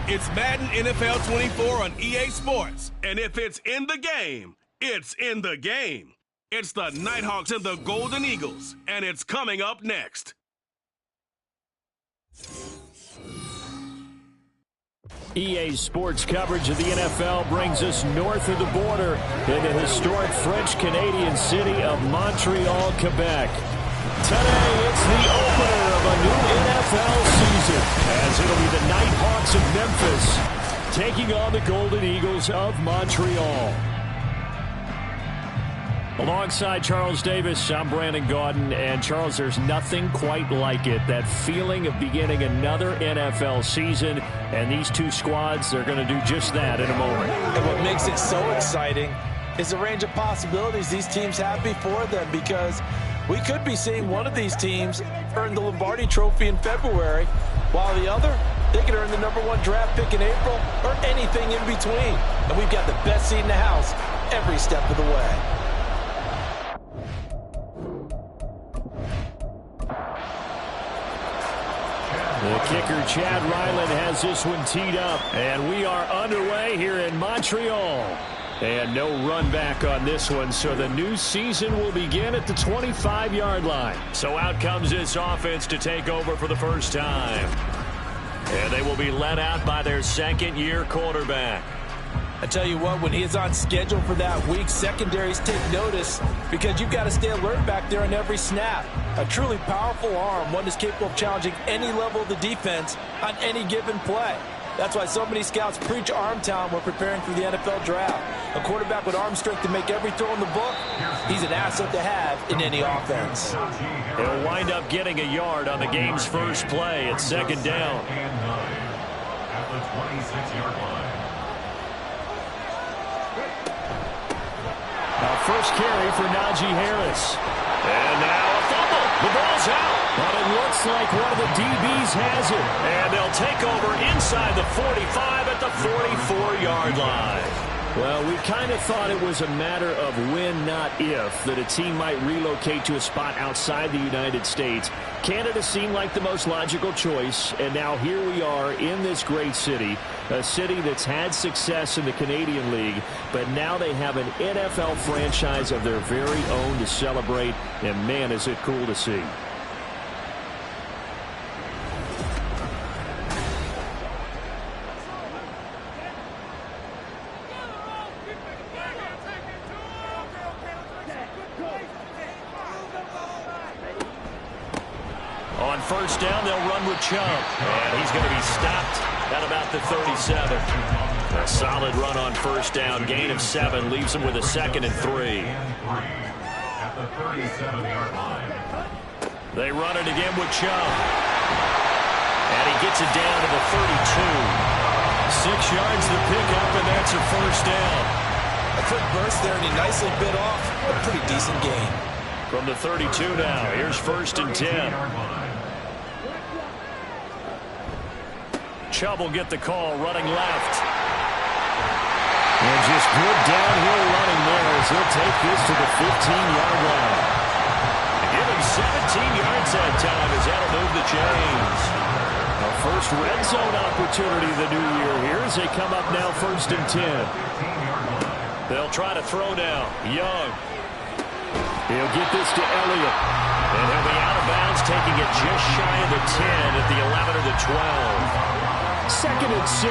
It's Madden NFL 24 on EA Sports. And if it's in the game, it's in the game. It's the Nighthawks and the Golden Eagles, and it's coming up next. EA Sports coverage of the NFL brings us north of the border in the historic French-Canadian city of Montreal, Quebec. Today, it's the opener of a new NFL season, as it'll be the Nighthawks of Memphis taking on the Golden Eagles of Montreal. Alongside Charles Davis, I'm Brandon Gaudin, and Charles, there's nothing quite like it. That feeling of beginning another NFL season, and these two squads, they're going to do just that in a moment. And what makes it so exciting is the range of possibilities these teams have before them, because we could be seeing one of these teams earn the Lombardi Trophy in February, while the other, they could earn the #1 draft pick in April, or anything in between. And we've got the best seat in the house every step of the way. The kicker, Chad Ryland, has this one teed up, and we are underway here in Montreal. And no run back on this one, so the new season will begin at the 25-yard line. So out comes this offense to take over for the first time. And they will be led out by their second-year quarterback. I tell you what, when he is on schedule for that week, secondaries take notice, because you've got to stay alert back there on every snap. A truly powerful arm, one that's capable of challenging any level of the defense on any given play. That's why so many scouts preach arm talent when preparing for the NFL draft. A quarterback with arm strength to make every throw in the book, he's an asset to have in any offense. He'll wind up getting a yard on the game's first play at second down. At the 26-yard line. First carry for Najee Harris. And now a fumble. The ball's out. But it looks like one of the DBs has it. And they'll take over inside the 45 at the 44-yard line. Well, we kind of thought it was a matter of when, not if, that a team might relocate to a spot outside the United States. Canada seemed like the most logical choice, and now here we are in this great city, a city that's had success in the Canadian League, but now they have an NFL franchise of their very own to celebrate, and man, is it cool to see. On first down, they'll run with Chubb, and he's going to be stopped at about the 37. A solid run on first down, gain of 7, leaves him with a 2nd and 3. At the 37-yard line. They run it again with Chubb, and he gets it down to the 32. 6 yards to pick up, and that's a first down. A quick burst there, and he nicely bit off a pretty decent gain. From the 32 now, here's 1st and 10. Chubb will get the call, running left. And just good downhill running there as he'll take this to the 15-yard line. Give him 17 yards that time as that'll move the chains. A first red zone opportunity the new year here as they come up now 1st and 10. They'll try to throw now. Young. He'll get this to Elliott. And he'll be out of bounds, taking it just shy of the 10 at the 11 or the 12. 2nd and 6.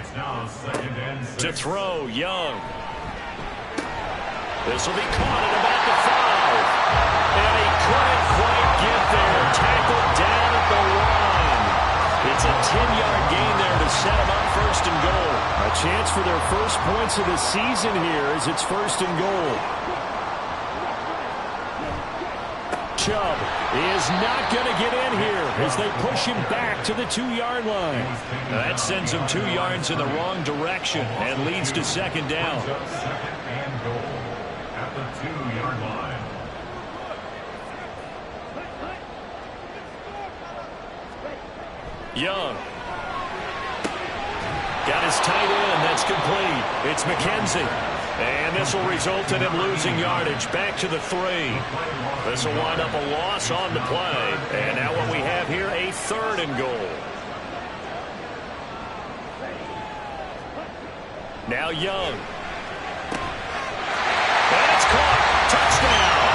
It's now 2nd and 6. To throw, Young. This will be caught at about the 5. And he couldn't quite get there. Tackled down at the 1. It's a 10-yard gain there to set him up 1st and goal. A chance for their first points of the season here as it's 1st and goal. Chubb is not going to get in here as they push him back to the 2-yard line. That sends him 2 yards in the wrong direction and leads to 2nd down. 2nd and goal at the 2-yard line. Young. Got his tight end. That's complete. It's McKenzie. And this will result in him losing yardage back to the 3. This will wind up a loss on the play. And now what we have here, a 3rd and goal. Now Young. And it's caught. Touchdown.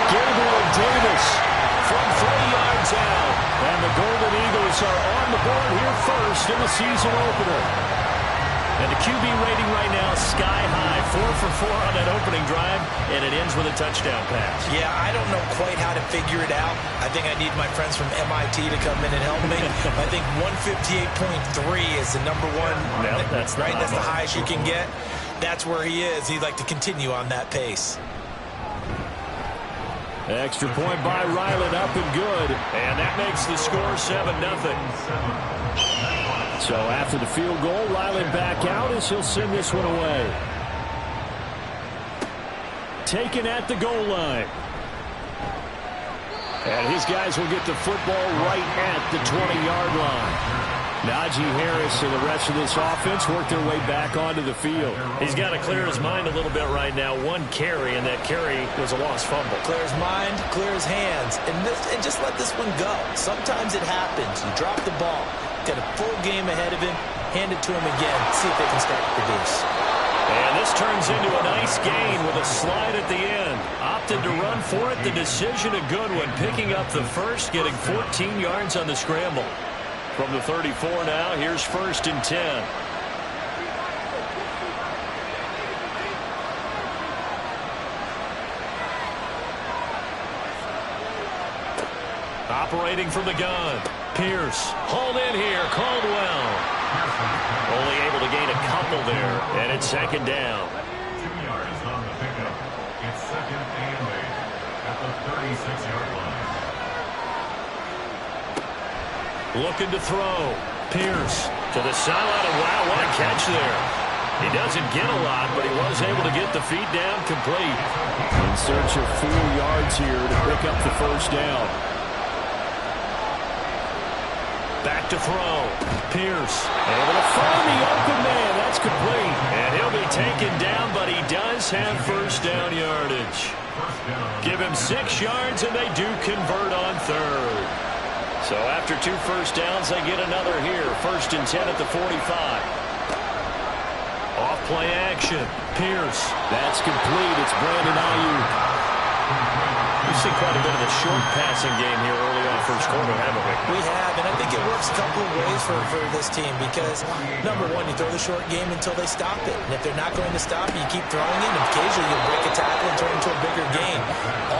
Gabriel Davis from 40 yards out. And the Golden Eagles are on the board here first in the season opener. And the QB rating right now is sky high. 4 for 4 on that opening drive, and it ends with a touchdown pass. Yeah, I don't know quite how to figure it out. I think I need my friends from MIT to come in and help me. I think 158.3 is the number one. No, that's right. That's the highest you can get. That's where he is. He'd like to continue on that pace. Extra point by Ryland, up and good. And that makes the score 7-0. So after the field goal, Ryland back out as he'll send this one away. Taken at the goal line. And his guys will get the football right at the 20-yard line. Najee Harris and the rest of this offense work their way back onto the field. He's got to clear his mind a little bit right now. One carry, and that carry was a lost fumble. Clear his mind, clear his hands, and just let this one go. Sometimes it happens. You drop the ball. Got a full game ahead of him. Hand it to him again. See if they can start to produce. And this turns into a nice gain with a slide at the end. Opted to run for it. The decision a good one. Picking up the first, getting 14 yards on the scramble. From the 34 now, here's 1st and 10. Operating from the gun. Pierce, hauled in here, Caldwell. Only able to gain a couple there, and it's 2nd down. 2 yards on the pickup. It's 2nd and 8 at the 36-yard line. Looking to throw. Pierce to the sideline. Wow, what a catch there. He doesn't get a lot, but he was able to get the feet down complete. In search of 4 yards here to pick up the 1st down. Back to throw. Pierce able to find the open man. That's complete. And he'll be taken down, but he does have 1st down yardage. Give him 6 yards, and they do convert on 3rd. So after 2 first downs, they get another here. 1st and 10 at the 45. Off play action. Pierce. That's complete. It's Brandon Ayuk. We've seen quite a bit of a short passing game here early on first quarter, haven't we? We have, and I think it works a couple of ways for this team because, number one, you throw the short game until they stop it. And if they're not going to stop it, you keep throwing it, and occasionally you'll break a tackle and turn it into a bigger game.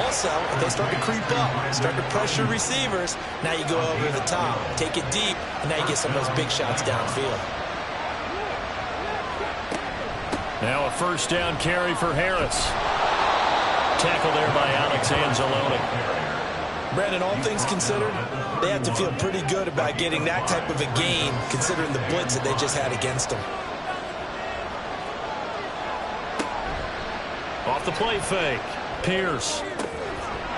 Also, if they start to creep up, start to pressure receivers, now you go over the top, take it deep, and now you get some of those big shots downfield. Now a 1st down carry for Harris. Tackle there by Alex Anzalone. Brandon, all things considered, they have to feel pretty good about getting that type of a gain considering the blitz that they just had against them. Off the play fake. Pierce.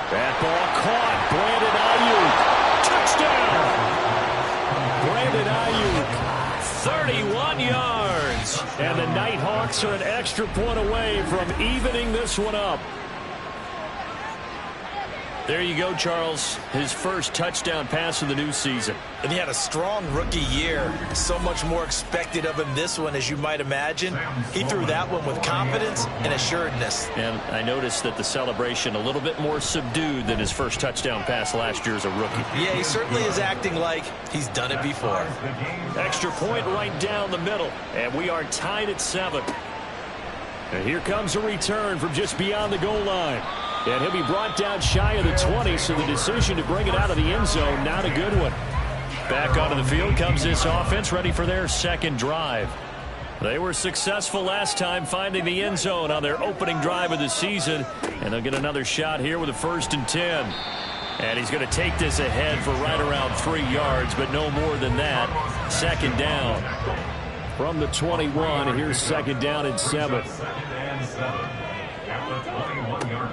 That ball caught. Brandon Ayuk. Touchdown. Brandon Ayuk. 31 yards. And the Nighthawks are an extra point away from evening this one up. There you go, Charles. His first touchdown pass of the new season. And he had a strong rookie year. So much more expected of him this one, as you might imagine. He threw that one with confidence and assuredness. And I noticed that the celebration a little bit more subdued than his first touchdown pass last year as a rookie. Yeah, he certainly is acting like he's done it before. Extra point right down the middle. And we are tied at 7. And here comes a return from just beyond the goal line. And he'll be brought down shy of the 20, so the decision to bring it out of the end zone, not a good one. Back onto the field comes this offense, ready for their 2nd drive. They were successful last time finding the end zone on their opening drive of the season, and they'll get another shot here with a 1st and 10. And he's going to take this ahead for right around 3 yards, but no more than that. 2nd down. From the 21, here's 2nd down and 7.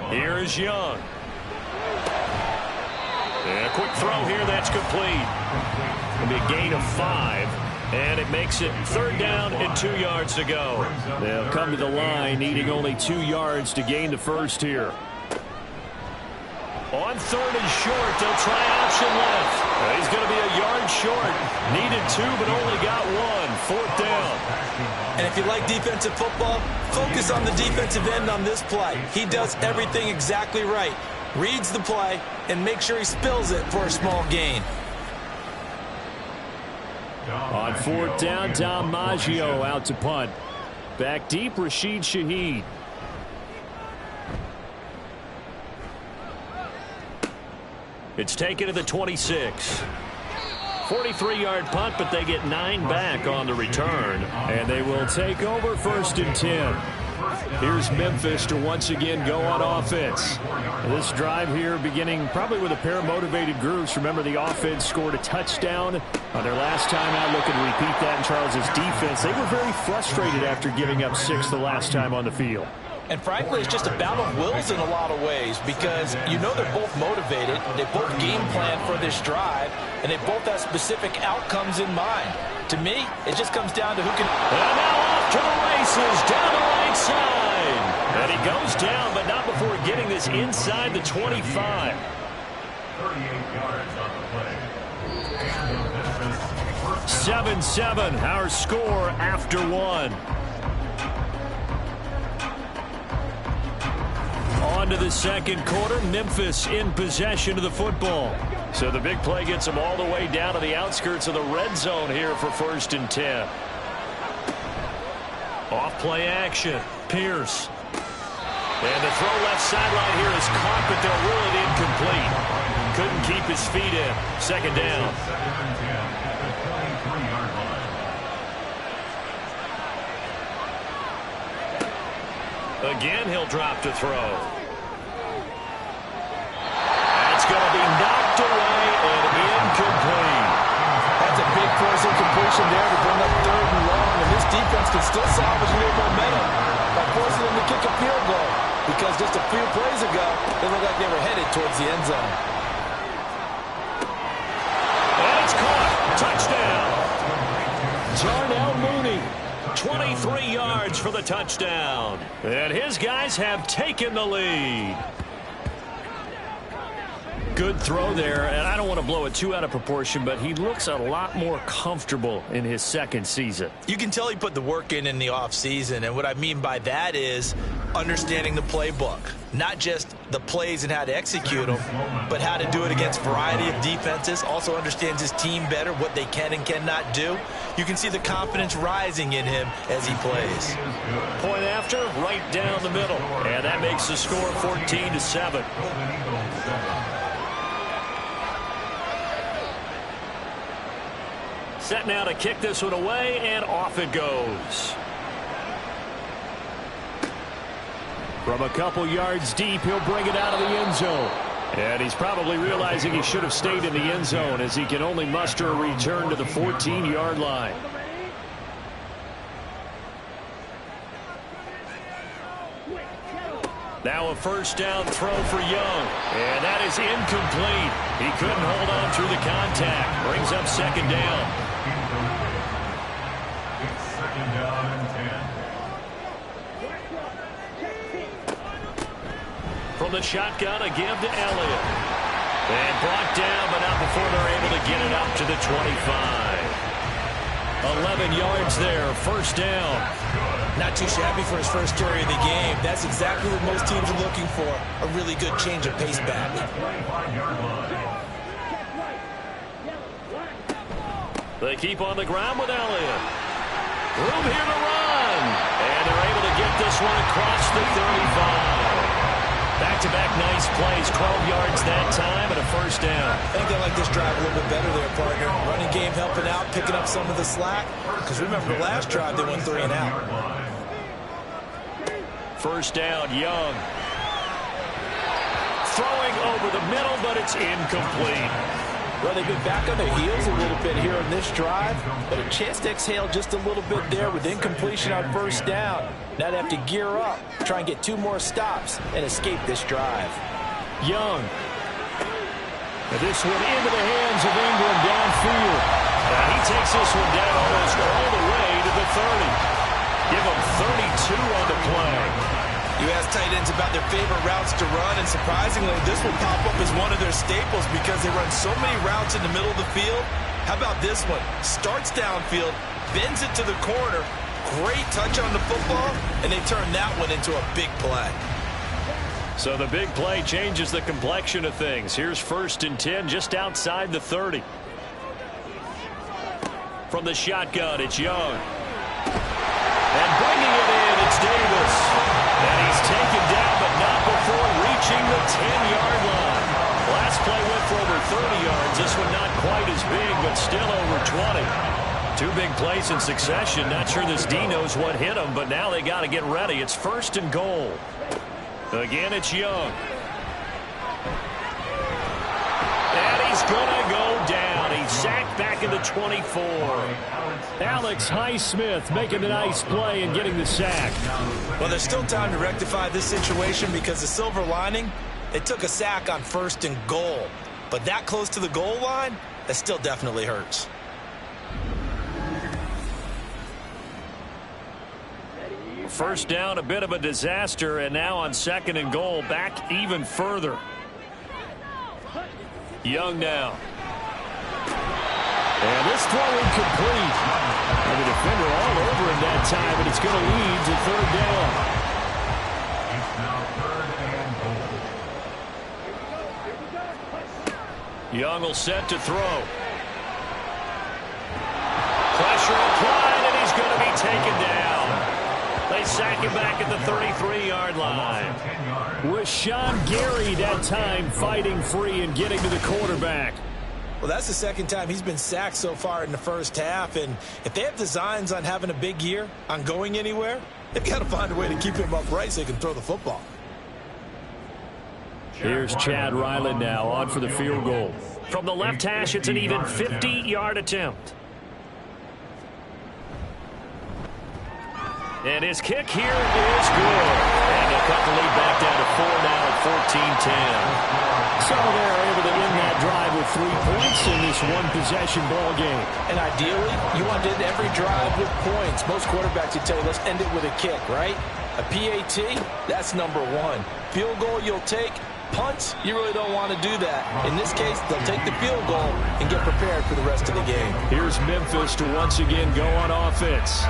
Here is Young. And a quick throw here, that's complete. It'll be a gain of 5, and it makes it 3rd down and 2 yards to go. They'll come to the line, needing only 2 yards to gain the first here. On 3rd and short, they'll try option left. He's going to be a yard short. Needed 2, but only got 1. 4th down. And if you like defensive football, focus on the defensive end on this play. He does everything exactly right. Reads the play and makes sure he spills it for a small gain. On fourth down, Dom Maggio out to punt. Back deep, Rashid Shaheed. It's taken to the 26. 43-yard punt, but they get 9 back on the return. And they will take over 1st and 10. Here's Memphis to once again go on offense. This drive here beginning probably with a pair of motivated groups. Remember, the offense scored a touchdown on their last time out. Looking to repeat that in Charles's defense. They were very frustrated after giving up 6 the last time on the field. And frankly, it's just a battle of wills in a lot of ways because you know they're both motivated. They both game plan for this drive, and they both have specific outcomes in mind. To me, it just comes down to who can... And now off to the races down the right side. And he goes down, but not before getting this inside the 25. 38 yards on the play. 7-7, our score after 1. On to the second quarter. Memphis in possession of the football. So the big play gets them all the way down to the outskirts of the red zone here for 1st and 10. Off play action. Pierce. And the throw left sideline here is caught, but they'll rule it incomplete. Couldn't keep his feet in. 2nd down. 2nd and 10 at the 23-yard line. Again, he'll drop to throw. That's going to be knocked away and incomplete. That's a big force incompletion there to bring up 3rd and long, and this defense can still salvage a little momentum by forcing them to kick a field goal because just a few plays ago, they looked like they were headed towards the end zone. And it's caught. Touchdown. Darnell Mooney. 23 yards for the touchdown. And his guys have taken the lead. Good throw there, and I don't want to blow it too out of proportion, but he looks a lot more comfortable in his 2nd season. You can tell he put the work in the offseason, and what I mean by that is understanding the playbook. Not just the plays and how to execute them, but how to do it against a variety of defenses. Also understands his team better, what they can and cannot do. You can see the confidence rising in him as he plays. Point after, right down the middle. And that makes the score 14-7. Set now to kick this one away, and off it goes. From a couple yards deep, he'll bring it out of the end zone. And he's probably realizing he should have stayed in the end zone as he can only muster a return to the 14-yard line. Now a 1st down throw for Young. And that is incomplete. He couldn't hold on through the contact. Brings up 2nd down. It's 2nd down and 10. From the shotgun, a give to Elliott. And brought down, but not before they're able to get it up to the 25. 11 yards there, 1st down. Not too shabby for his first carry of the game. That's exactly what most teams are looking for, a really good change of pace back. They keep on the ground with Elliott. Room here to run. And they're able to get this one across the 35. Back-to-back nice plays, 12 yards that time and a 1st down. I think they like this drive a little bit better there, partner. Running game helping out, picking up some of the slack. Because remember, the last drive, they went 3 and out. 1st down, Young. Throwing over the middle, but it's incomplete. Well, they've been back on their heels a little bit here in this drive, but a chance to exhale just a little bit there with incompletion on 1st down. Now they have to gear up, try and get 2 more stops, and escape this drive. Young. And this one into the hands of Ingram downfield. And he takes this one down almost all the way to the 30. Give him 32 on the play. You ask tight ends about their favorite routes to run, and surprisingly, this will pop up as one of their staples because they run so many routes in the middle of the field. How about this one? Starts downfield, bends it to the corner, great touch on the football, and they turned that one into a big play. So the big play changes the complexion of things. Here's 1st and 10 just outside the 30. From the shotgun, it's Young. And bringing it in, it's Davis. And he's taken down, but not before reaching the 10-yard line. Last play went for over 30 yards. This one not quite as big, but still over 20. 2 big plays in succession. Not sure this D knows what hit him, but now they got to get ready. It's 1st and goal. Again, it's Young. And he's going to go down. He's sacked back in the 24. Alex Highsmith making a nice play and getting the sack. Well, there's still time to rectify this situation because the silver lining, they took a sack on 1st and goal. But that close to the goal line, that still definitely hurts. First down, a bit of a disaster, and now on 2nd and goal, back even further. Young now. And this throw incomplete. And the defender all over him that time, and it's going to lead to 3rd down. It's now 3rd and goal. Young will set to throw. Pressure applied, and he's going to be taken down. They sack him back at the 33-yard line. With Sean Gary that time fighting free and getting to the quarterback. Well, that's the 2nd time he's been sacked so far in the first half. And if they have designs on having a big year, on going anywhere, they've got to find a way to keep him upright so he can throw the football. Here's Chad Ryland now on for the field goal. From the left hash, it's an even 50-yard attempt. And his kick here is good. And they'll cut the lead back down to 4 now at 14-10. So they're able to end that drive with 3 points in this one-possession ball game. And ideally, you want to end every drive with points. Most quarterbacks would tell you, let's end it with a kick, right? A PAT, that's number 1. Field goal you'll take. Punts, you really don't want to do that. In this case, they'll take the field goal and get prepared for the rest of the game. Here's Memphis to once again go on offense.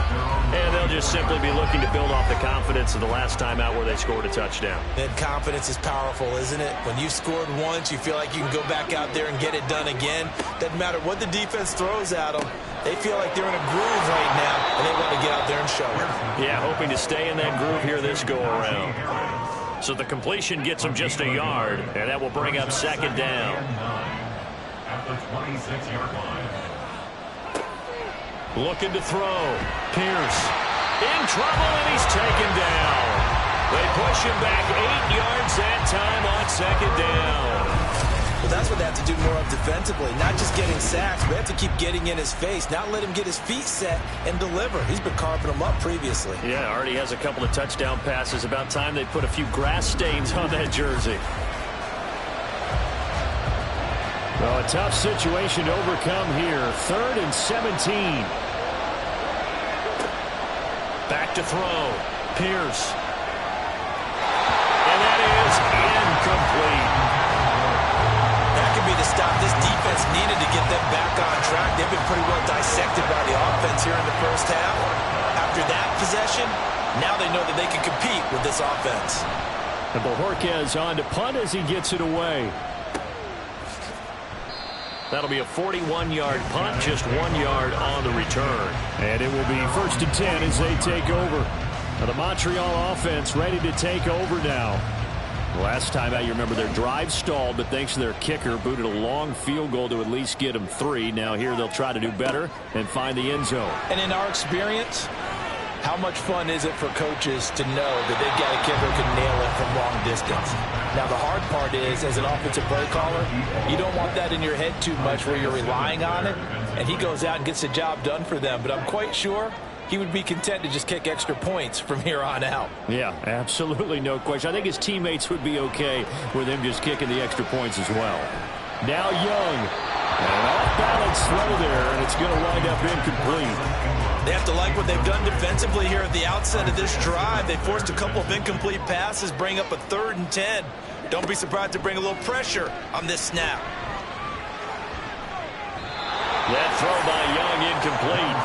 And they'll just simply be looking to build off the confidence of the last time out where they scored a touchdown. And confidence is powerful, isn't it? When you scored once, you feel like you can go back out there and get it done again. Doesn't matter what the defense throws at them. They feel like they're in a groove right now, and they want to get out there and show it. Yeah, hoping to stay in that groove here this go-around. So the completion gets him just a yard, and that will bring up 2nd down. At the 26-yard line. Looking to throw. Pierce in trouble, and he's taken down. They push him back 8 yards that time on 2nd down. Well, that's what they have to do more of defensively. Not just getting sacks, but they have to keep getting in his face. Not let him get his feet set and deliver. He's been carving them up previously. Yeah, already has a couple of touchdown passes. About time they put a few grass stains on that jersey. Well, a tough situation to overcome here. 3rd and 17. Back to throw. Pierce. And that is incomplete. Be the stop this defense needed to get them back on track. They've been pretty well dissected by the offense here in the first half. After that possession, now they know that they can compete with this offense. And Bojorquez on to punt as he gets it away. That'll be a 41-yard punt, just 1 yard on the return. And it will be 1st and 10 as they take over. Now the Montreal offense ready to take over now. Last time out, you remember their drive stalled, but thanks to their kicker, booted a long field goal to at least get them 3. Now here they'll try to do better and find the end zone. And in our experience, how much fun is it for coaches to know that they've got a kicker who can nail it from long distance? Now the hard part is, as an offensive play caller, you don't want that in your head too much where you're relying on it, and he goes out and gets the job done for them. But I'm quite sure he would be content to just kick extra points from here on out. Yeah, absolutely no question. I think his teammates would be okay with him just kicking the extra points as well. Now Young. An off-balance throw there, and it's going to wind up incomplete. They have to like what they've done defensively here at the outset of this drive. They forced a couple of incomplete passes, bring up a 3rd and 10. Don't be surprised to bring a little pressure on this snap. That throw by Young incomplete.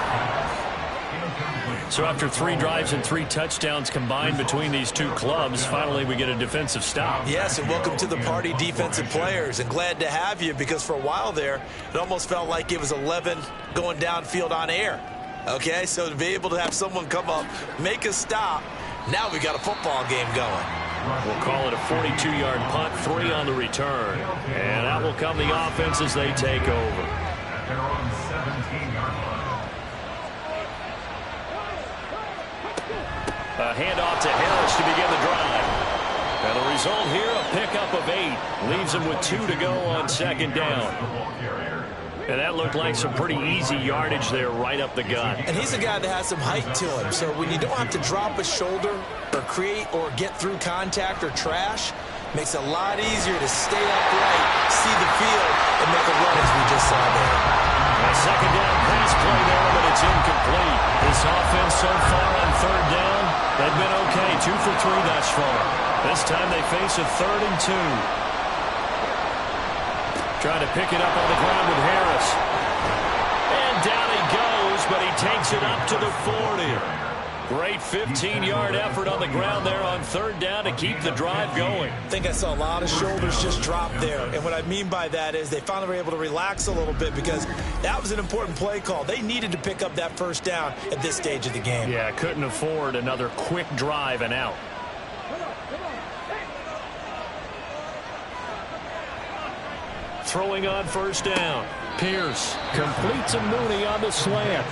So after 3 drives and 3 touchdowns combined between these two clubs, finally we get a defensive stop. Yes, and welcome to the party, defensive players. And glad to have you, because for a while there, it almost felt like it was 11 going downfield on air. Okay, so to be able to have someone come up, make a stop, now we got a football game going. We'll call it a 42-yard punt, 3 on the return. And out will come the offense as they take over. They're on 17-yard line. A handoff to Harris to begin the drive. And the result here, a pickup of 8. Leaves him with 2 to go on second down. And that looked like some pretty easy yardage there right up the gut. And he's a guy that has some height to him. So when you don't have to drop a shoulder or create or get through contact or trash, makes it a lot easier to stay upright, see the field, and make a run as we just saw there. A second down pass play there, but it's incomplete. This offense so far on third down, they've been okay, 2 for 3 thus far. This time they face a 3rd and 2. Trying to pick it up on the ground with Harris. And down he goes, but he takes it up to the 40. Great 15-yard effort on the ground there on third down to keep the drive going. I think I saw a lot of shoulders just drop there. And what I mean by that is they finally were able to relax a little bit, because that was an important play call. They needed to pick up that first down at this stage of the game. Yeah, couldn't afford another quick drive and out. Throwing on first down. Pierce completes a Mooney on the slant.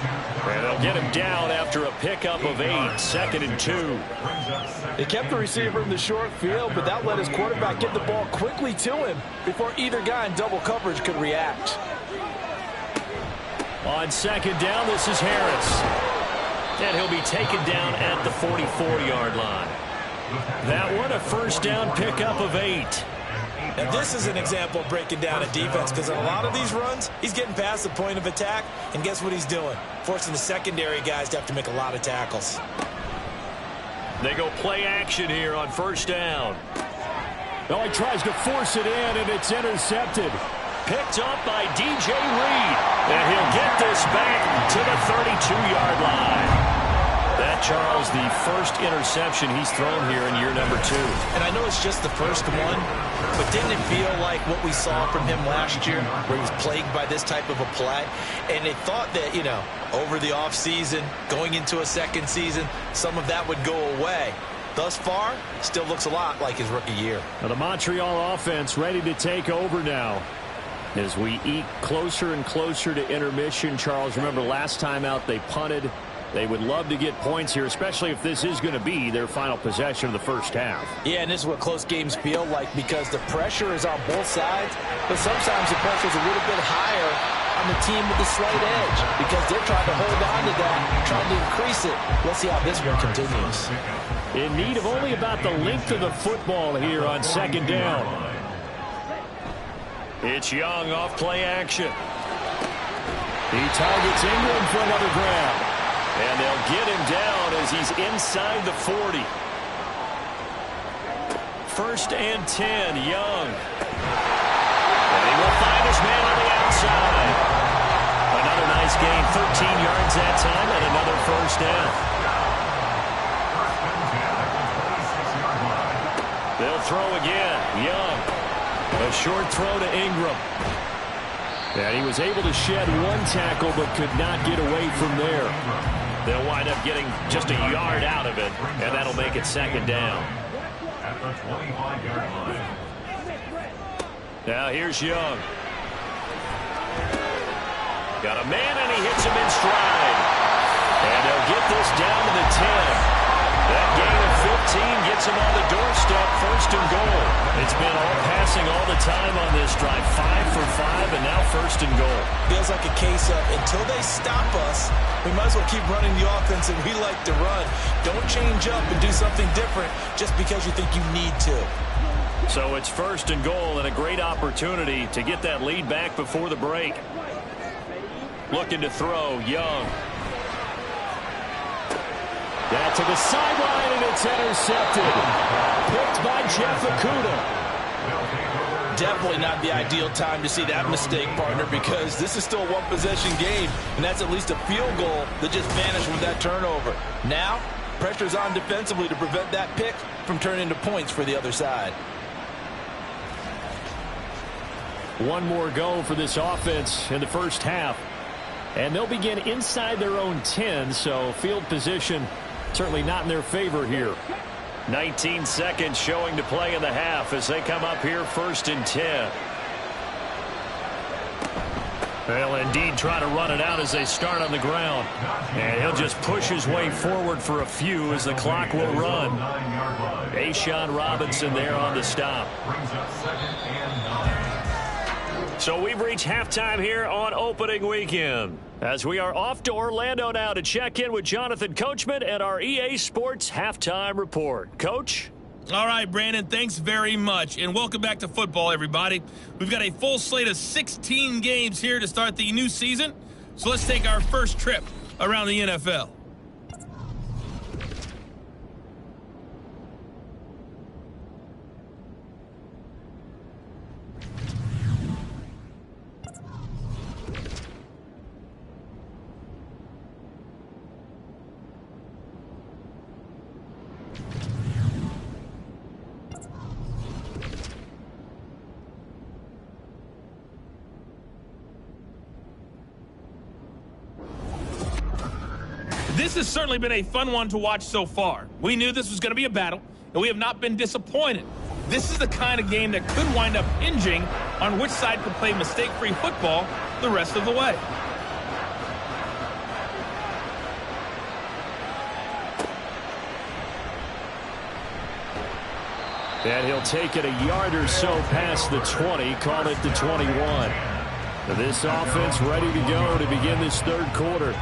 And they'll get him down after a pickup of 8, 2nd and 2. They kept the receiver in the short field, but that let his quarterback get the ball quickly to him before either guy in double coverage could react. On second down, this is Harris. And he'll be taken down at the 44-yard line. That one, a first down pickup of 8. And this is an example of breaking down a defense, because in a lot of these runs, he's getting past the point of attack, and guess what he's doing? Forcing the secondary guys to have to make a lot of tackles. They go play action here on first down. Oh, he tries to force it in, and it's intercepted. Picked up by DJ Reed. And he'll get this back to the 32-yard line. That, Charles, the first interception he's thrown here in year number 2. And I know it's just the first one, but didn't it feel like what we saw from him last year, where he was plagued by this type of a play? And they thought that, you know, over the offseason, going into a second season, some of that would go away. Thus far, still looks a lot like his rookie year. Now the Montreal offense ready to take over now. As we eke closer and closer to intermission, Charles, remember last time out they punted. They would love to get points here, especially if this is going to be their final possession of the first half. Yeah, and this is what close games feel like, because the pressure is on both sides, but sometimes the pressure is a little bit higher on the team with the slight edge, because they're trying to hold on to that, trying to increase it. Let's see how this one continues. In need of only about the length of the football here on second down. It's Young off play action. He targets Ingram for another grab. And they'll get him down as he's inside the 40. 1st and 10, Young. And he will find his man on the outside. Another nice gain, 13 yards that time, and another first down. They'll throw again, Young. A short throw to Ingram. And he was able to shed one tackle, but could not get away from there. They'll wind up getting just a yard out of it, and that'll make it second down. At the 25-yard line. Now here's Young. Got a man, and he hits him in stride. And they'll get this down to the 10. That gain of 15 gets him on the doorstep, 1st and goal. It's been all passing all the time on this drive. 5 for 5, and now 1st and goal. Feels like a case of, until they stop us, we might as well keep running the offense that we like to run. Don't change up and do something different just because you think you need to. So it's 1st and goal, and a great opportunity to get that lead back before the break. Looking to throw, Young. That to the sideline, and it's intercepted. Picked by Jeff Okudah. Definitely not the ideal time to see that mistake, partner, because this is still a one-possession game, and that's at least a field goal that just vanished with that turnover. Now, pressure's on defensively to prevent that pick from turning into points for the other side. One more go for this offense in the first half. And they'll begin inside their own 10, so field position certainly not in their favor here. 19 seconds showing to play in the half as they come up here 1st and 10. They'll indeed try to run it out as they start on the ground. And he'll just push his way forward for a few as the clock will run. Ashawn Robinson there on the stop. So we've reached halftime here on opening weekend, as we are off to Orlando now to check in with Jonathan Coachman and our EA Sports Halftime Report. Coach? All right, Brandon, thanks very much, and welcome back to football, everybody. We've got a full slate of 16 games here to start the new season, so let's take our first trip around the NFL. This has certainly been a fun one to watch so far. We knew this was going to be a battle, and we have not been disappointed. This is the kind of game that could wind up hinging on which side could play mistake-free football the rest of the way. And he'll take it a yard or so past the 20, call it the 21. This offense ready to go to begin this third quarter.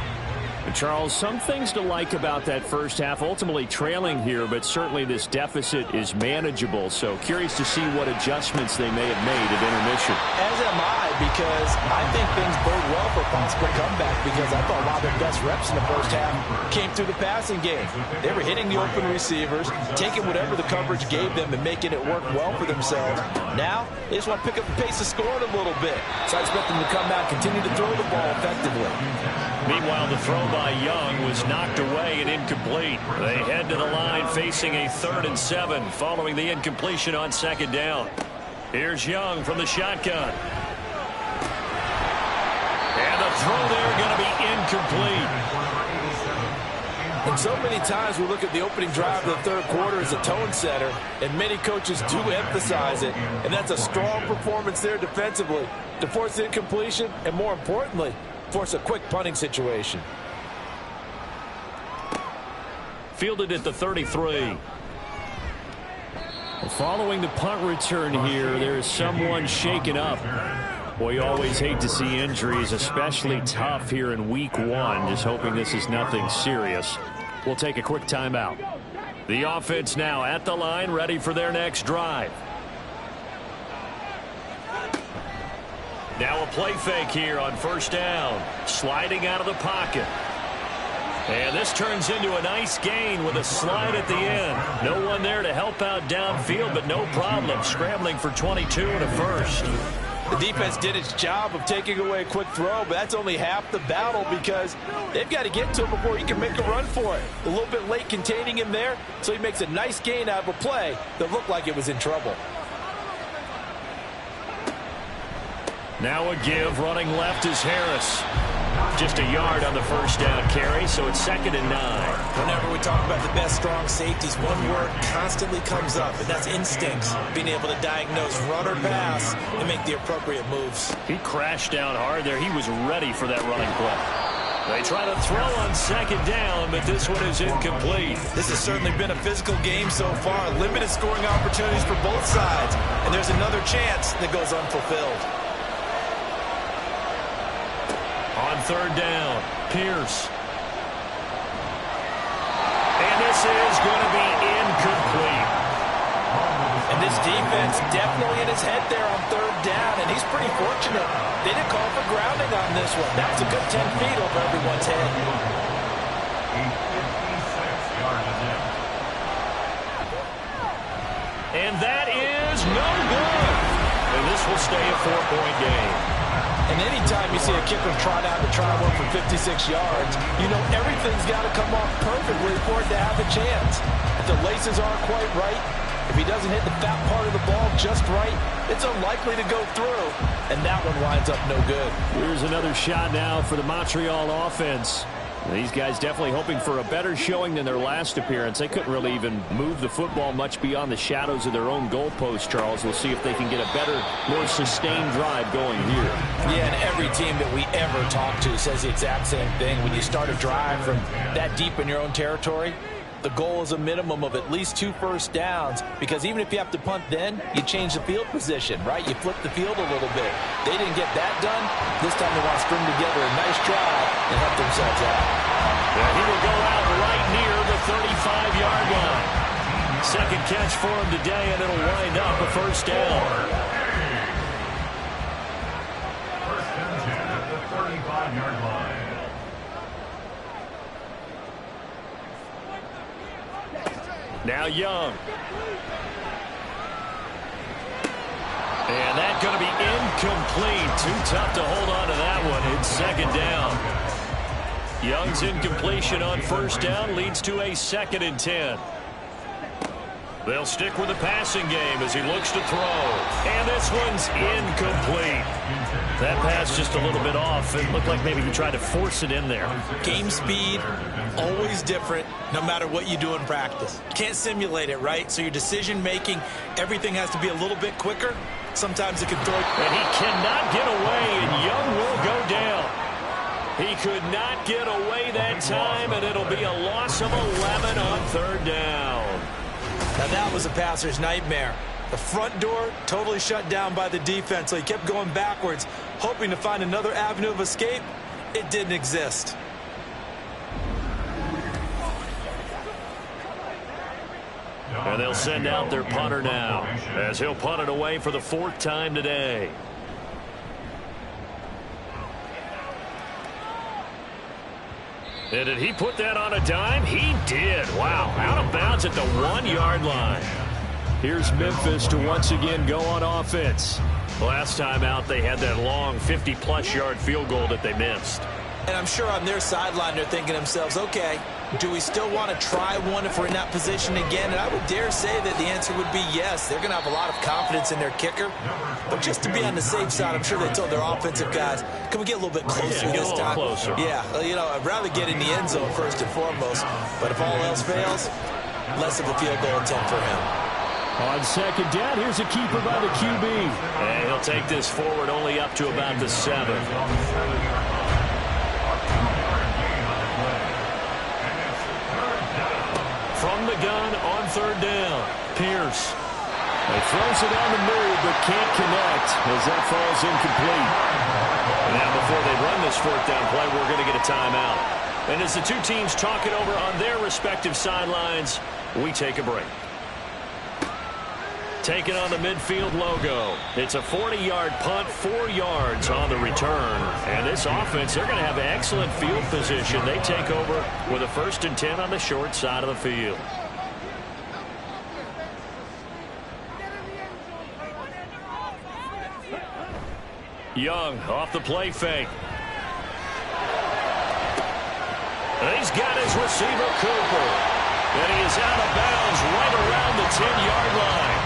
And Charles, some things to like about that first half, ultimately trailing here, but certainly this deficit is manageable. So curious to see what adjustments they may have made at intermission. As am I, because I think things bode well for a possible comeback, because I thought a lot of their best reps in the first half came through the passing game. They were hitting the open receivers, taking whatever the coverage gave them and making it work well for themselves. Now, they just want to pick up the pace of scoring a little bit. So I expect them to come out, continue to throw the ball effectively. Meanwhile, the throw by Young was knocked away and incomplete. They head to the line facing a 3rd and 7 following the incompletion on 2nd down. Here's Young from the shotgun. And the throw there going to be incomplete. And so many times we look at the opening drive of the third quarter as a tone setter, and many coaches do emphasize it, and that's a strong performance there defensively to force incompletion and, more importantly, force a quick punting situation. Fielded at the 33. Following the punt return here, there is someone shaken up. Boy, you always hate to see injuries, especially tough here in week 1. Just hoping this is nothing serious. We'll take a quick timeout. The offense now at the line, ready for their next drive. Now a play fake here on 1st down. Sliding out of the pocket. And this turns into a nice gain with a slide at the end. No one there to help out downfield, but no problem. Scrambling for 22 and a first. The defense did its job of taking away a quick throw, but that's only half the battle because they've got to get to him before he can make a run for it. A little bit late containing him there, so he makes a nice gain out of a play that looked like it was in trouble. Now a give, running left is Harris. Just a yard on the 1st down carry, so it's 2nd and 9. Whenever we talk about the best strong safeties, one word constantly comes up, and that's instincts. Being able to diagnose run or pass and make the appropriate moves. He crashed down hard there. He was ready for that running play. They try to throw on 2nd down, but this one is incomplete. This has certainly been a physical game so far. Limited scoring opportunities for both sides, and there's another chance that goes unfulfilled. On 3rd down, Pierce. And this is going to be incomplete. And this defense definitely in his head there on 3rd down, and he's pretty fortunate. They didn't call for grounding on this one. That was a good 10 feet over everyone's head. And that is no good. And this will stay a 4-point game. And anytime you see a kicker trot out to try one for 56 yards, you know everything's got to come off perfectly for it to have a chance. If the laces aren't quite right, if he doesn't hit the fat part of the ball just right, it's unlikely to go through. And that one winds up no good. Here's another shot now for the Montreal offense. These guys definitely hoping for a better showing than their last appearance. They couldn't really even move the football much beyond the shadows of their own goalpost, Charles. We'll see if they can get a better, more sustained drive going here. Yeah, and every team that we ever talk to says the exact same thing. When you start a drive from that deep in your own territory, the goal is a minimum of at least 2 first downs, because even if you have to punt then, you change the field position, right? You flip the field a little bit. They didn't get that done. This time they want to string together a nice drive and help themselves out. Yeah, he will go out right near the 35-yard line. Second catch for him today, and it'll wind up a first down. First and 10 at the 35-yard line. Now Young. And that's going to be incomplete. Too tough to hold on to that one. It's second down. Young's incompletion on first down leads to a 2nd and 10. They'll stick with the passing game as he looks to throw. And this one's incomplete. That pass just a little bit off. It looked like maybe he tried to force it in there. Game speed, always different, no matter what you do in practice. Can't simulate it, right? So your decision-making, everything has to be a little bit quicker. Sometimes it can throw. And he cannot get away, and Young will go down. He could not get away that time, and it'll be a loss of 11 on third down. Now that was a passer's nightmare. The front door totally shut down by the defense, so he kept going backwards, hoping to find another avenue of escape. It didn't exist. And they'll send out their punter now, as he'll punt it away for the 4th time today. And did he put that on a dime? He did. Wow. Out of bounds at the 1-yard line. Here's Memphis to once again go on offense. Last time out, they had that long 50-plus yard field goal that they missed. And I'm sure on their sideline they're thinking to themselves, okay, do we still want to try one if we're in that position again? And I would dare say that the answer would be yes. They're going to have a lot of confidence in their kicker. But just to be on the safe side, I'm sure they told their offensive guys, can we get a little bit closer this time? Closer. Yeah, you know, I'd rather get in the end zone first and foremost. But if all else fails, less of a field goal attempt for him. On second down, here's a keeper by the QB. And he'll take this forward only up to about the 7. From the gun on third down, Pierce. He throws it on the move, but can't connect as that falls incomplete. Now, before they run this 4th down play, we're going to get a timeout. And as the two teams talk it over on their respective sidelines, we take a break. Taking on the midfield logo. It's a 40-yard punt, 4 yards on the return. And this offense, they're going to have excellent field position. They take over with a 1st and 10 on the short side of the field. Young off the play fake. And he's got his receiver, Cooper. And he is out of bounds right around the 10-yard line.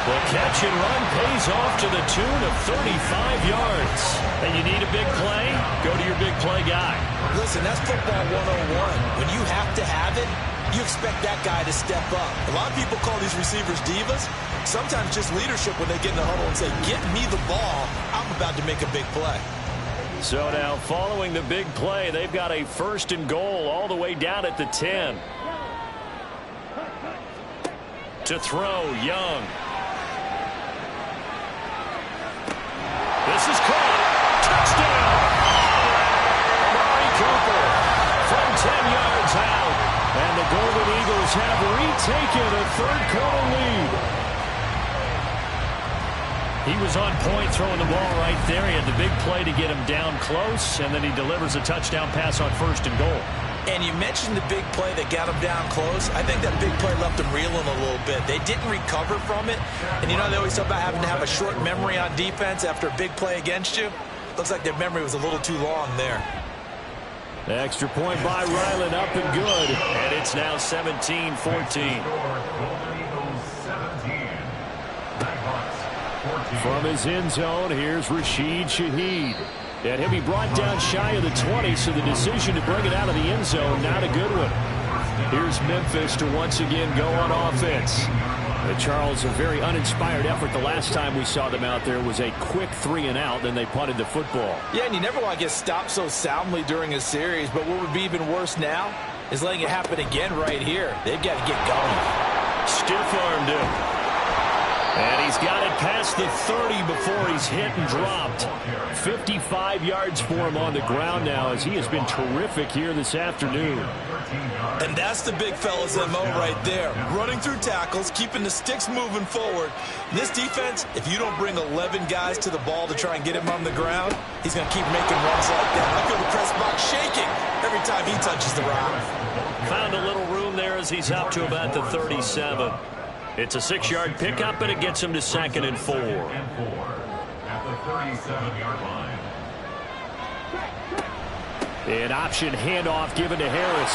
The catch and run pays off to the tune of 35 yards. And you need a big play? Go to your big play guy. Listen, that's football 101. When you have to have it, you expect that guy to step up. A lot of people call these receivers divas. Sometimes just leadership when they get in the huddle and say, get me the ball. I'm about to make a big play. So now following the big play, they've got a 1st and goal all the way down at the 10. To throw, Young. This is caught. Touchdown! Amari Cooper from 10 yards out. And the Golden Eagles have retaken a 3rd-quarter lead. He was on point throwing the ball right there. He had the big play to get him down close, and then he delivers a touchdown pass on 1st and goal. And you mentioned the big play that got him down close. I think that big play left him reeling a little bit. They didn't recover from it. And you know, they always talk about having to have a short memory on defense after a big play against you. Looks like their memory was a little too long there. The extra point by Ryland, up and good. And it's now 17-14. From his end zone, here's Rashid Shaheed. And he'll be brought down shy of the 20, so the decision to bring it out of the end zone, not a good one. Here's Memphis to once again go on offense. Charles, a very uninspired effort the last time we saw them out there was a quick 3-and-out, then they punted the football. Yeah, and you never want to get stopped so soundly during a series, but what would be even worse now is letting it happen again right here. They've got to get going. Stiff-armed him. And he's got it past the 30 before he's hit and dropped. 55 yards for him on the ground now as he has been terrific here this afternoon. And that's the big fella's MO right there. Running through tackles, keeping the sticks moving forward. This defense, if you don't bring 11 guys to the ball to try and get him on the ground, he's going to keep making runs like that. I feel the press box shaking every time he touches the rock. Found a little room there as he's up to about the 37. It's a 6-yard pickup, and it gets him to 2nd and 4. At the 37-yard line. An option handoff given to Harris.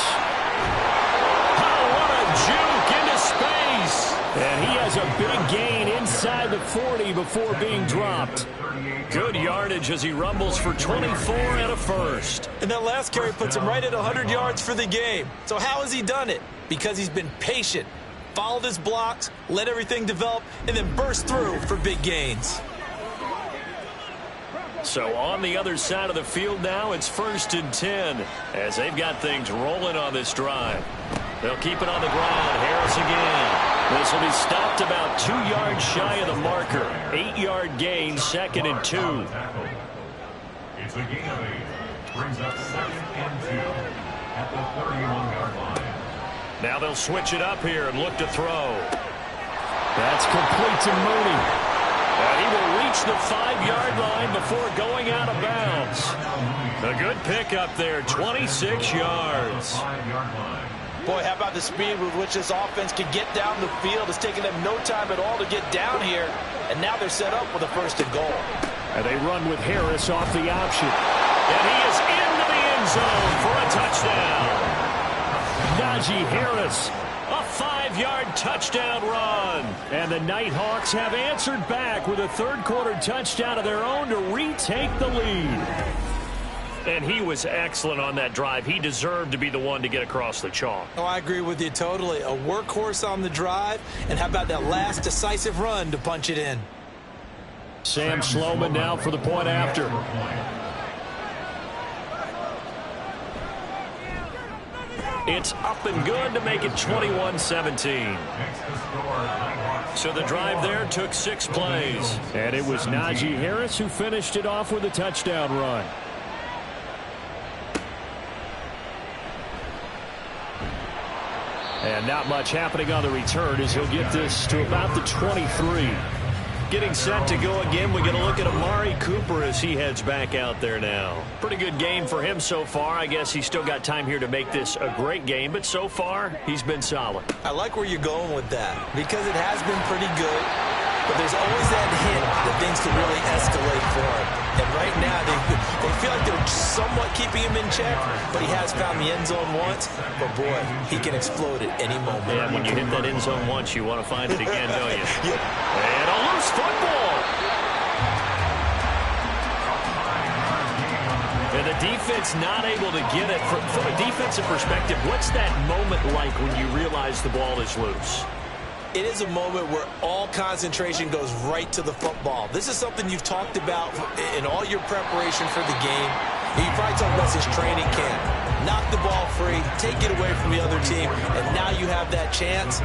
Oh, what a juke into space. And he has a big gain inside the 40 before being dropped. Good yardage as he rumbles for 24 and a first. And that last carry puts him right at 100 yards for the game. So how has he done it? Because he's been patient. Followed his blocks, let everything develop, and then burst through for big gains. So on the other side of the field now, it's 1st and 10 as they've got things rolling on this drive. They'll keep it on the ground. Harris again. This will be stopped about 2 yards shy of the marker. 8-yard gain, 2nd and 2. It's a gain of 8. Brings up 2nd and 2 at the 31-yard line. Now they'll switch it up here and look to throw. That's complete to Mooney. And he will reach the 5-yard line before going out of bounds. A good pickup there, 26 yards. Boy, how about the speed with which this offense can get down the field? It's taken them no time at all to get down here. And now they're set up with a 1st and goal. And they run with Harris off the option. And he is into the end zone for a touchdown. Najee Harris, a 5-yard touchdown run. And the Nighthawks have answered back with a third-quarter touchdown of their own to retake the lead. And he was excellent on that drive. He deserved to be the one to get across the chalk. Oh, I agree with you totally. A workhorse on the drive. And how about that last decisive run to punch it in? Sam Sloman now for the point after. It's up and good to make it 21-17. So the drive there took 6 plays. And it was Najee Harris who finished it off with a touchdown run. And not much happening on the return as he'll get this to about the 23. Getting set to go again, we get a look at Amari Cooper as he heads back out there now. Pretty good game for him so far. I guess he's still got time here to make this a great game, but so far, he's been solid. I like where you're going with that because it has been pretty good, but there's always that hint that things can really escalate for him. And right now, they feel like they're somewhat keeping him in check, but he has found the end zone once. But, boy, he can explode at any moment. Yeah, when you hit that end zone once, you want to find it again, don't you? Yeah. And a loose football. And the defense not able to get it. From a defensive perspective, what's that moment like when you realize the ball is loose? It is a moment where all concentration goes right to the football. This is something you've talked about in all your preparation for the game. You probably talked about this training camp. Knock the ball free, take it away from the other team, and now you have that chance.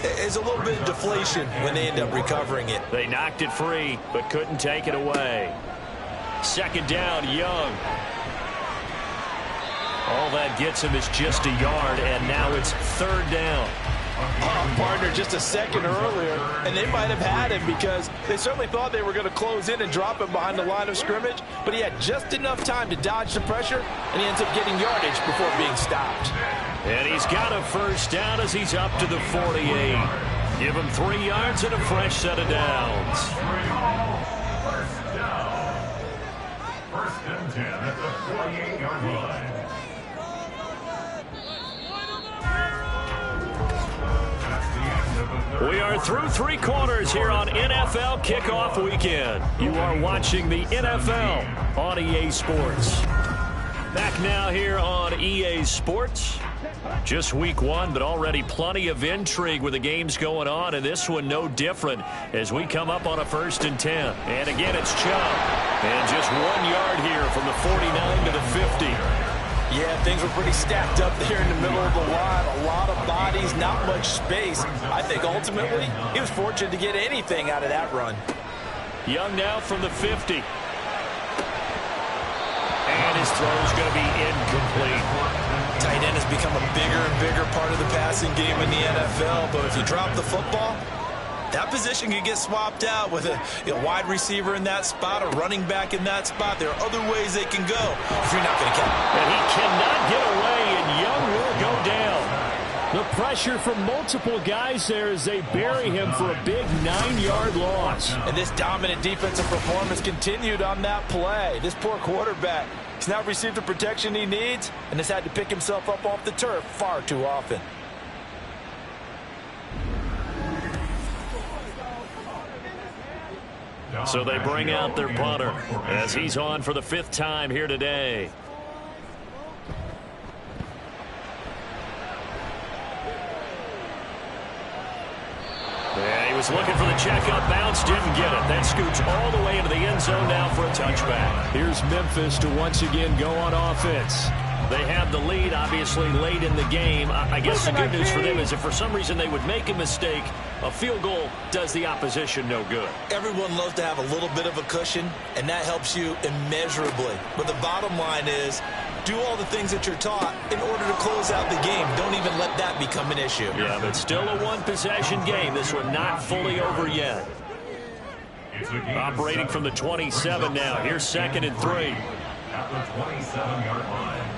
There's a little bit of deflation when they end up recovering it. They knocked it free, but couldn't take it away. 2nd down, Young. All that gets him is just a yard, and now it's 3rd down. partner just a second earlier, and they might have had him because they certainly thought they were going to close in and drop him behind the line of scrimmage, but he had just enough time to dodge the pressure, and he ends up getting yardage before being stopped. And he's got a first down as he's up to the 48. Give him 3 yards and a fresh set of downs. First down. First and 10 at the 48-yard line. We are through 3 quarters here on NFL Kickoff Weekend. You are watching the NFL on EA Sports. Back now here on EA Sports. Just week 1, but already plenty of intrigue with the games going on, and this one no different as we come up on a 1st and 10. And again, it's Chubb. And just 1 yard here from the 49 to the 50. Yeah, things were pretty stacked up there in the middle of the line. A lot of bodies, not much space. I think ultimately he was fortunate to get anything out of that run. Young now from the 50. And his throw is going to be incomplete. Tight end has become a bigger and bigger part of the passing game in the NFL, but if you drop the football, that position can get swapped out with a wide receiver in that spot, a running back in that spot. There are other ways they can go if you're not going to catch it. And he cannot get away, and Young will go down. The pressure from multiple guys there as they bury him for a big 9-yard loss. And this dominant defensive performance continued on that play. This poor quarterback has not received the protection he needs and has had to pick himself up off the turf far too often. So they bring out their punter as he's on for the 5th time here today. Yeah, he was looking for the checkup bounce, didn't get it. That scoots all the way into the end zone now for a touchback. Here's Memphis to once again go on offense. They have the lead, obviously, late in the game. I guess the good news for them is if for some reason they would make a mistake, a field goal does the opposition no good. Everyone loves to have a little bit of a cushion, and that helps you immeasurably. But the bottom line is, do all the things that you're taught in order to close out the game. Don't even let that become an issue. Yeah, but still a one-possession game. This one not fully over yet. Operating from the 27 now. Here's 2nd and 3. At the 27-yard line.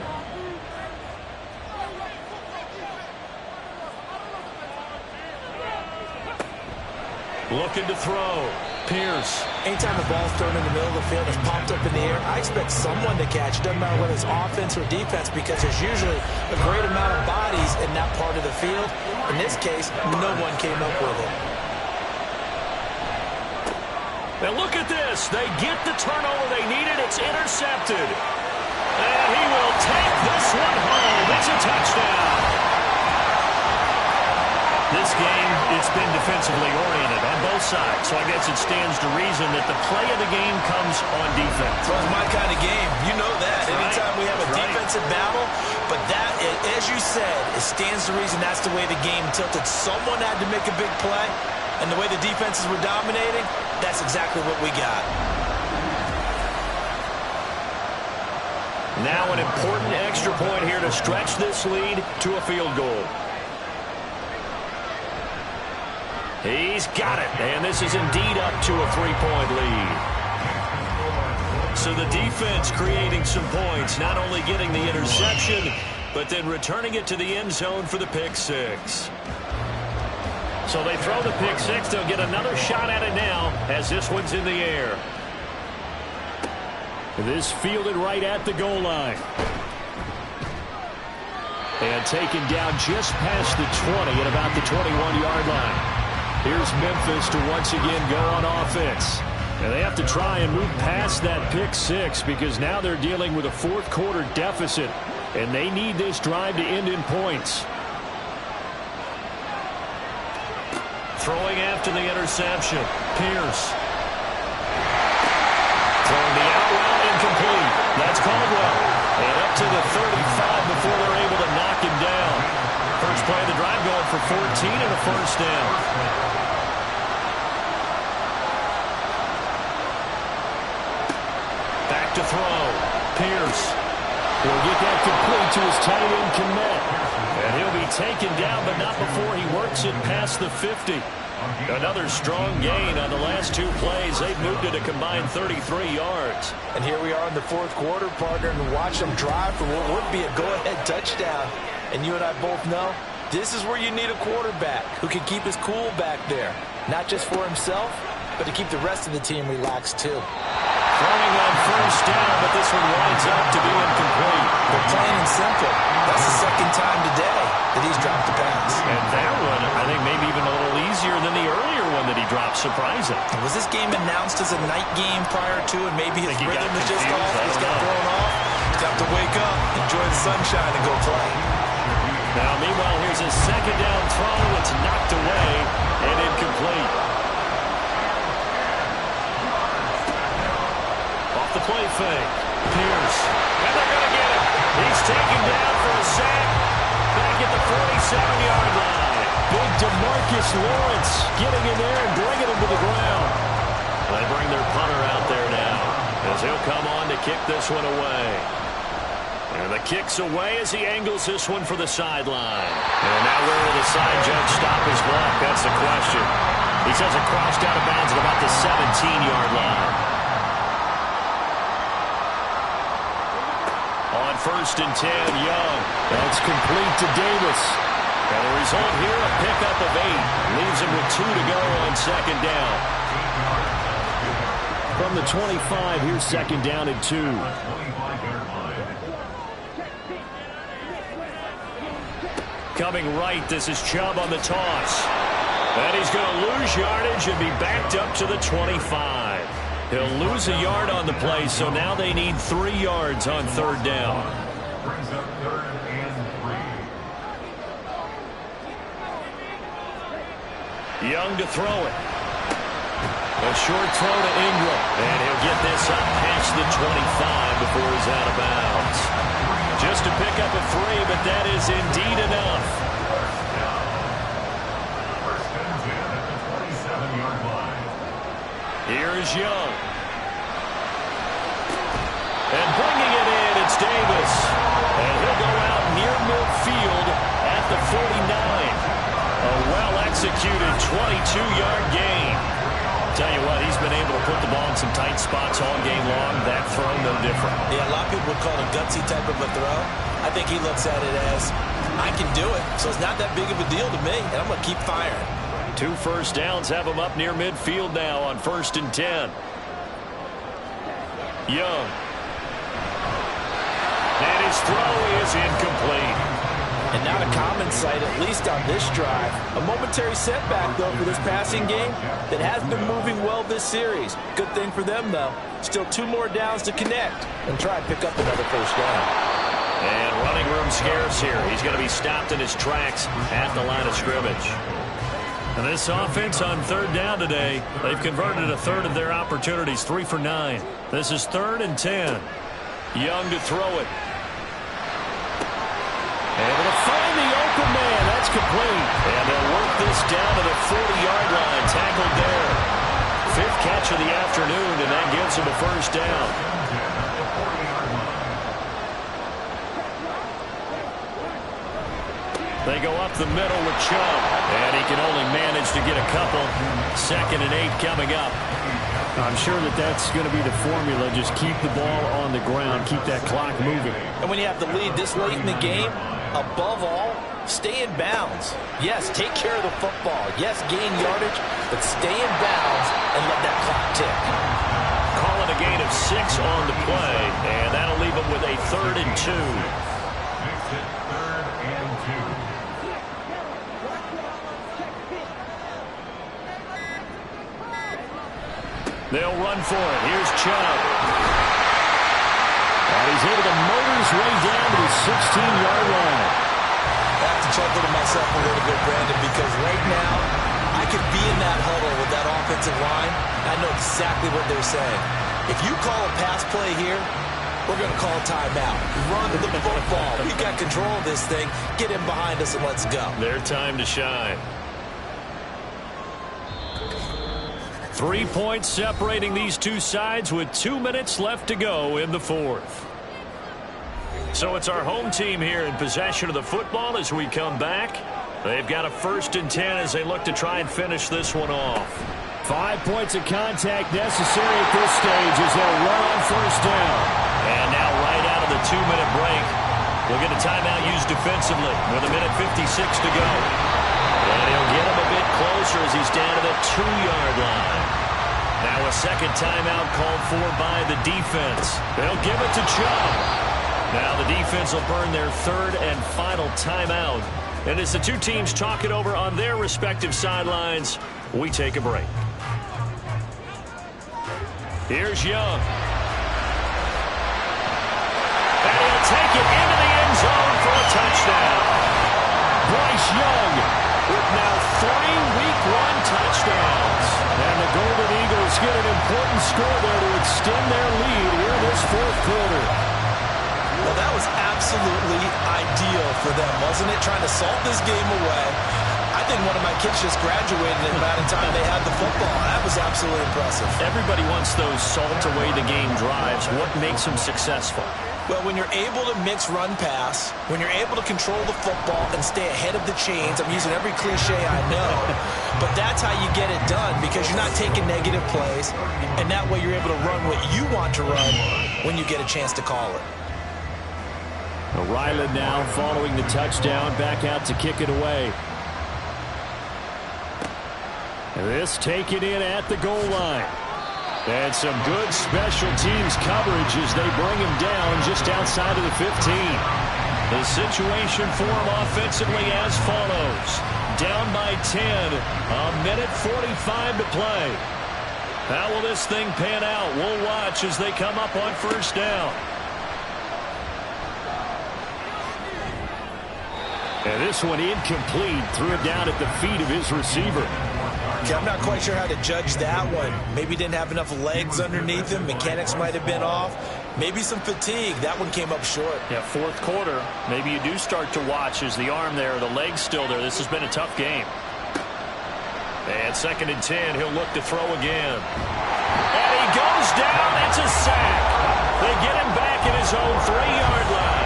Looking to throw. Pierce. Anytime the ball's thrown in the middle of the field, it's popped up in the air, I expect someone to catch. It doesn't matter whether it's offense or defense because there's usually a great amount of bodies in that part of the field. In this case, no one came up with it. Now look at this. They get the turnover they needed. It's intercepted. And he will take this one home. It's a touchdown. This game, it's been defensively oriented on both sides, so I guess it stands to reason that the play of the game comes on defense. Well, it's my kind of game. You know that. Right. Anytime we have a defensive battle, but that, as you said, it stands to reason that's the way the game tilted. Someone had to make a big play, and the way the defenses were dominating, that's exactly what we got. Now an important extra point here to stretch this lead to a field goal. He's got it, and this is indeed up to a 3-point lead. So the defense creating some points, not only getting the interception, but then returning it to the end zone for the pick 6. So they throw the pick 6. They'll get another shot at it now as this one's in the air. This fielded right at the goal line. And taken down just past the 20 at about the 21-yard line. Here's Memphis to once again go on offense. And they have to try and move past that pick 6 because now they're dealing with a 4th quarter deficit. And they need this drive to end in points. Throwing after the interception. Pierce. Throwing the out route incomplete. That's Caldwell. And up to the 35 before they're able to knock him down. First play of the drive going for 14 and a first down. Back to throw. Pierce. He'll get that complete to his tight end, Kmet. And he'll be be taken down, but not before he works it past the 50. Another strong gain on the last two plays. They've moved it a combined 33 yards. And here we are in the fourth quarter, partner, and watch them drive for what would be a go-ahead touchdown. And you and I both know this is where you need a quarterback who can keep his cool back there. Not just for himself, but to keep the rest of the team relaxed too. Throwing on first down, but this one winds up to be incomplete. But plain and simple, that's the second time today that he's dropped the pass. And that one, I think maybe even a little easier than the earlier one that he dropped. Surprising. Was this game announced as a night game prior to, and maybe his rhythm was just off? He's got thrown off. He's got to wake up, enjoy the sunshine, and go play. Now, meanwhile, here's a second down throw. It's knocked away and incomplete. Off the play fake. Pierce. And they're going to get him. He's taken down for a sack. Back at the 47-yard line. Big DeMarcus Lawrence getting in there and bringing him to the ground. They bring their punter out there now as he'll come on to kick this one away. And the kick's away as he angles this one for the sideline. And now where will the side judge stop his block? That's the question. He says it crossed out of bounds at about the 17-yard line. On first and 10, Young. That's complete to Davis. And the result here, a pickup of 8. Leaves him with 2 to go on second down. From the 25, here's second down and 2. Coming right, this is Chubb on the toss. And he's going to lose yardage and be backed up to the 25. He'll lose a yard on the play, so now they need 3 yards on third down. Brings up third and 3. Young to throw it. A short throw to Ingram. And he'll get this up past the 25 before he's out of bounds. Just to pick up a 3, but that is indeed enough. First and 10 at the 27-yard line. Here's Young. And bringing it in, it's Davis. And he'll go out near midfield at the 49. A well-executed 22-yard gain. Tell you what, he's been able to put the ball in some tight spots all game long. That throw, no different. Yeah, a lot of people would call it a gutsy type of a throw. I think he looks at it as, I can do it, so it's not that big of a deal to me, and I'm going to keep firing. 2 first downs have him up near midfield now on first and 10. Young. And his throw is incomplete. And not a common sight, at least on this drive. A momentary setback, though, for this passing game that has been moving well this series. Good thing for them, though. Still 2 more downs to connect and try and pick up another first down. And running room scarce here. He's going to be stopped in his tracks at the line of scrimmage. And this offense on third down today, they've converted a third of their opportunities, 3 for 9. This is third and 10. Young to throw it. Able to find the open man. That's complete. And they'll work this down to the 40-yard line. Tackled there. 5th catch of the afternoon, and that gives him a first down. They go up the middle with Chubb. And he can only manage to get a couple. 2nd and 8 coming up. I'm sure that that's going to be the formula. Just keep the ball on the ground. Keep that clock moving. And when you have the lead this late in the game, above all, stay in bounds. Yes, take care of the football. Yes, gain yardage, but stay in bounds and let that clock tick. Call it a gain of 6 on the play, and that'll leave them with a 3rd and 2. Makes it 3rd and 2. They'll run for it. Here's Chubb. And he's able to motor his way down to the 16-yard line. I have to chuckle to myself a little bit, Brandon, because right now I could be in that huddle with that offensive line. I know exactly what they're saying. If you call a pass play here, we're going to call a timeout. Run the football. We got control of this thing. Get him behind us and let's go. Their time to shine. 3 points separating these two sides with 2 minutes left to go in the 4th. So it's our home team here in possession of the football as we come back. They've got a 1st and 10 as they look to try and finish this one off. 5 points of contact necessary at this stage as they'll run on 1st down. And now right out of the 2-minute break, we'll get a timeout used defensively with 1:56 to go. And he'll get him a bit closer as he's down to the 2-yard line. Now a second timeout called for by the defense. They'll give it to Chubb. Now the defense will burn their 3rd and final timeout. And as the two teams talk it over on their respective sidelines, we take a break. Here's Young. And he'll take it into the end zone for a touchdown. Bryce Young with now 3 Week 1 touchdowns. And the Golden Eagles get an important score there to extend their lead here in this 4th quarter. Well, that was absolutely ideal for them, wasn't it? Trying to salt this game away. I think one of my kids just graduated in the amount of time they had the football. That was absolutely impressive. Everybody wants those salt-away-the-game drives. What makes them successful? Well, when you're able to mix run-pass, when you're able to control the football and stay ahead of the chains, I'm using every cliche I know, but that's how you get it done because you're not taking negative plays, and that way you're able to run what you want to run when you get a chance to call it. Ryland now following the touchdown, back out to kick it away. This taken in at the goal line. And some good special teams coverage as they bring him down just outside of the 15. The situation for him offensively as follows. Down by 10, 1:45 to play. How will this thing pan out? We'll watch as they come up on 1st down. And this one incomplete. Threw it down at the feet of his receiver. Okay, I'm not quite sure how to judge that one. Maybe didn't have enough legs underneath him. Mechanics might have been off. Maybe some fatigue. That one came up short. Yeah, 4th quarter. Maybe you do start to watch as the arm there, the leg's still there. This has been a tough game. And 2nd and 10, he'll look to throw again. And he goes down. It's a sack. They get him back at his own 3-yard line.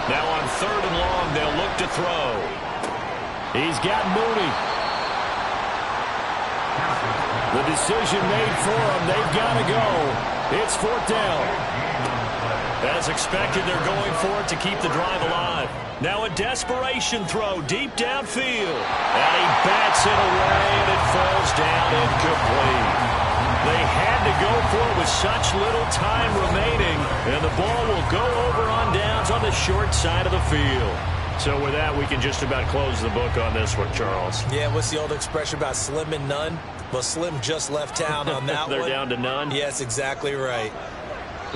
Now on 3rd and long, they'll look to throw. He's got Mooney. The decision made for him. They've got to go. It's 4th down. As expected, they're going for it to keep the drive alive. Now a desperation throw deep downfield. And he bats it away, and it falls down incomplete. They had to go for it with such little time remaining, and the ball will go over on downs on the short side of the field. So with that, we can just about close the book on this one, Charles. Yeah, what's the old expression about slim and none? Well, Slim just left town on that They're one. down to none? Yes, exactly right.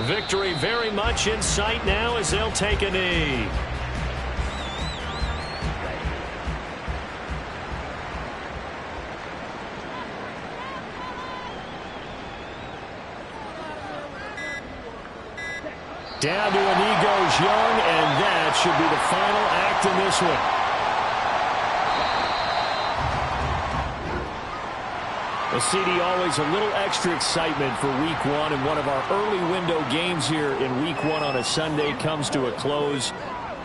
Victory very much in sight now as they'll take a knee. Down to a knee goes Young, and that should be the final act in this one. Well, CD, always a little extra excitement for Week 1, and one of our early window games here in Week 1 on a Sunday comes to a close.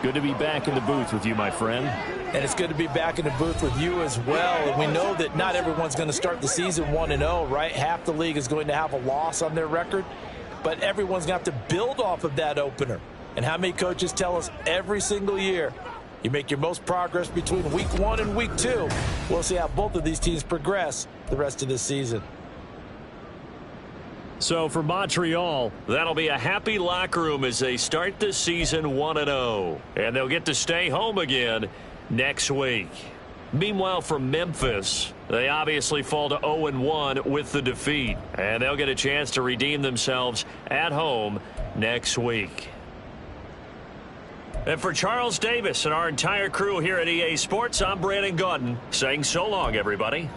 Good to be back in the booth with you, my friend. And it's good to be back in the booth with you as well. And we know that not everyone's going to start the season 1-0, right? Half the league is going to have a loss on their record. But everyone's going to have to build off of that opener. And how many coaches tell us every single year, you make your most progress between Week 1 and Week 2. We'll see how both of these teams progress the rest of this season. So for Montreal, that'll be a happy locker room as they start the season 1-0. And they'll get to stay home again next week. Meanwhile, for Memphis, they obviously fall to 0-1 with the defeat. And they'll get a chance to redeem themselves at home next week. And for Charles Davis and our entire crew here at EA Sports, I'm Brandon Gaudin saying so long, everybody.